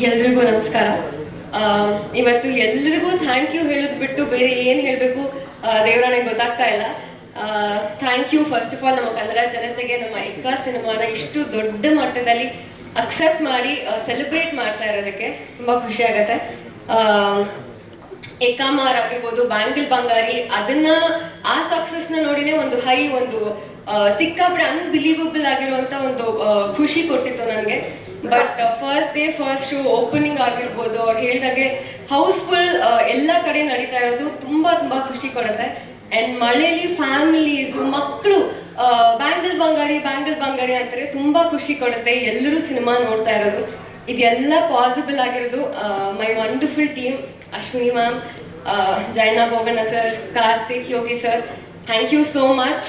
ಎಲ್ರಿಗೂ ನಮಸ್ಕಾರ. ಇವತ್ತು ಎಲ್ರಿಗೂ ಥ್ಯಾಂಕ್ ಯು ಹೇಳೋದು ಬಿಟ್ಟು ಬೇರೆ ಏನು ಹೇಳಬೇಕು ದೇವರಾಣೆ ಗೊತ್ತಾಗ್ತಾ ಇಲ್ಲ. Thank you first of all ನಮ್ಮ ಕನ್ನಡ ಜನತೆಗೆ ನಮ್ಮ ಎಕ್ಕಾ ಸಿನಿಮಾನ ಇಷ್ಟು ದೊಡ್ಡ ಮಟ್ಟದಲ್ಲಿ ಅಕ್ಸೆಪ್ಟ್ ಮಾಡಿ ಸೆಲೆಬ್ರೇಟ್ ಮಾಡ್ತಾ ಇರೋದಕ್ಕೆ ತುಂಬ ಖುಷಿ ಆಗುತ್ತೆ. ಎಕ್ಕಾಮಾರ್ ಆಗಿರ್ಬೋದು, ಬ್ಯಾಂಗಲ್ ಬಂಗಾರಿ, ಅದನ್ನ ಆ ಸಕ್ಸಸ್ನ ನೋಡಿನೇ ಒಂದು ಒಂದು ಸಿಕ್ಕಾಪಡೆ ಅನ್ಬಿಲೀವಬಲ್ ಆಗಿರುವಂಥ ಒಂದು ಖುಷಿ ಕೊಟ್ಟಿತ್ತು ನನಗೆ. But first day first show opening ಆಗಿರ್ಬೋದು, ಅವ್ರು ಹೇಳಿದಾಗೆ ಹೌಸ್ಫುಲ್ ಎಲ್ಲ ಕಡೆ ನಡೀತಾ ಇರೋದು ತುಂಬ ತುಂಬ ಖುಷಿ ಕೊಡುತ್ತೆ. ಆ್ಯಂಡ್ ಮಳೆಯಲ್ಲಿ ಫ್ಯಾಮಿಲೀಸು, ಮಕ್ಕಳು ಬ್ಯಾಂಗಲ್ ಬಂಗಾರಿ ಅಂತಾರೆ, ತುಂಬ ಖುಷಿ ಕೊಡುತ್ತೆ ಎಲ್ಲರೂ ಸಿನಿಮಾ ನೋಡ್ತಾ ಇರೋದು. ಇದೆಲ್ಲ ಪಾಸಿಬಲ್ ಆಗಿರೋದು my wonderful team, Ashwini ma'am, Jaina Boganna sir, Karthik, Yogi sir, thank you so much.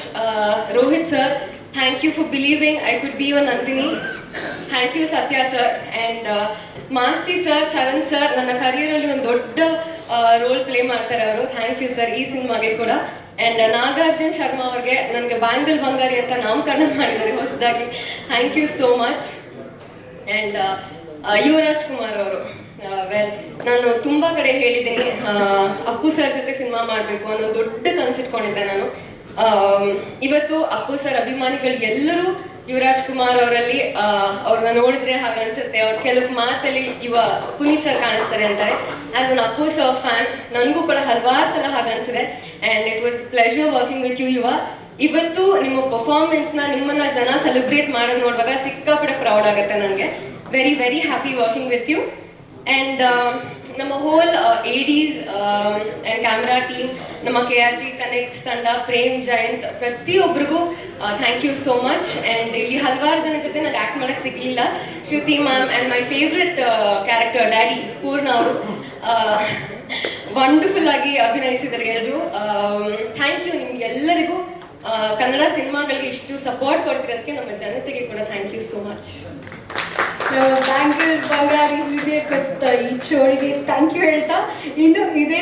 Rohit sir, thank you for believing I could be your Nandini. Thank you Satya sir. And Masti sir, Charan sir, ನನ್ನ ಕರಿಯರಲ್ಲಿ ಒಂದು ದೊಡ್ಡ ರೋಲ್ ಪ್ಲೇ ಮಾಡ್ತಾರೆ ಅವರು. ಥ್ಯಾಂಕ್ ಯು ಸರ್ ಈ ಸಿನಿಮಾಗೆ ಕೂಡ. ಆ್ಯಂಡ್ ನಾಗಾರ್ಜುನ್ ಶರ್ಮಾ ಅವ್ರಿಗೆ ನನಗೆ ಬ್ಯಾಂಗಲ್ ಬಂಗಾರಿ ಅಂತ ನಾಮಕರಣ ಮಾಡಿದ್ದಾರೆ ಹೊಸದಾಗಿ. Thank you so much. And Yuvraj Kumar ಅವರು, ವೆಲ್, ನಾನು ತುಂಬ ಕಡೆ ಹೇಳಿದ್ದೀನಿ ಅಪ್ಪು ಸರ್ ಜೊತೆ ಸಿನಿಮಾ ಮಾಡಬೇಕು ಅನ್ನೋ ದೊಡ್ಡ ಕನ್ಸಿಟ್ಕೊಂಡಿದ್ದೆ ನಾನು. ಇವತ್ತು ಅಪ್ಪು ಸರ್ ಅಭಿಮಾನಿಗಳು ಎಲ್ಲರೂ ಯುವರಾಜ್ ಕುಮಾರ್ ಅವರಲ್ಲಿ ಅವ್ರನ್ನ ನೋಡಿದ್ರೆ ಹಾಗೆ ಅನ್ಸುತ್ತೆ. ಅವ್ರ ಕೆಲವು ಮಾತಲ್ಲಿ ಪುನೀತ್ ಸರ್ ಕಾಣಿಸ್ತಾರೆ ಅಂತಾರೆ. As an Appu sir fan ನನಗೂ ಕೂಡ ಹಲವಾರು ಸಲ ಹಾಗೆ ಅನ್ಸಿದೆ. And it was pleasure working with you Yuva. ಇವತ್ತು ನಿಮ್ಮ ಪರ್ಫಾರ್ಮೆನ್ಸ್ನ ನಿಮ್ಮನ್ನ ಜನ ಸೆಲೆಬ್ರೇಟ್ ಮಾಡೋದು ನೋಡುವಾಗ ಸಿಕ್ಕಾಪಡೆ ಪ್ರೌಡ್ ಆಗುತ್ತೆ ನನಗೆ. Very very happy working with you. And ನಮ್ಮ whole ADs and camera team, ನಮ್ಮ KRG ಕನೆಕ್ಟ್ಸ್ ತಂಡ, ಪ್ರೇಮ್, ಜಯಂತ್, ಪ್ರತಿಯೊಬ್ಬರಿಗೂ thank you so much. And ಇಲ್ಲಿ ಹಲವಾರು ಜನ ಜೊತೆ ನನಗೆ ಆ್ಯಕ್ಟ್ ಮಾಡೋಕ್ಕೆ ಸಿಗಲಿಲ್ಲ. Shruti ma'am and my favourite character daddy Poorna ಅವರು ವಂಡರ್ಫುಲ್ ಆಗಿ ಅಭಿನಯಿಸಿದ್ದಾರೆ ಎಲ್ಲರೂ. ಥ್ಯಾಂಕ್ ಯು ನಿಮ್ಗೆಲ್ಲರಿಗೂ. ಕನ್ನಡ ಸಿನಿಮಾಗಳಿಗೆ ಇಷ್ಟು ಸಪೋರ್ಟ್ ಕೊಡ್ತಿರೋದಕ್ಕೆ ನಮ್ಮ ಜನತೆಗೆ ಕೂಡ thank you so much. Bangle Bangari ಹೃದಯ ಕೊತ್ತ ಈ ಚೋಳಿಗೆ ಥ್ಯಾಂಕ್ ಯು ಹೇಳ್ತಾ, ಇನ್ನು ಇದೇ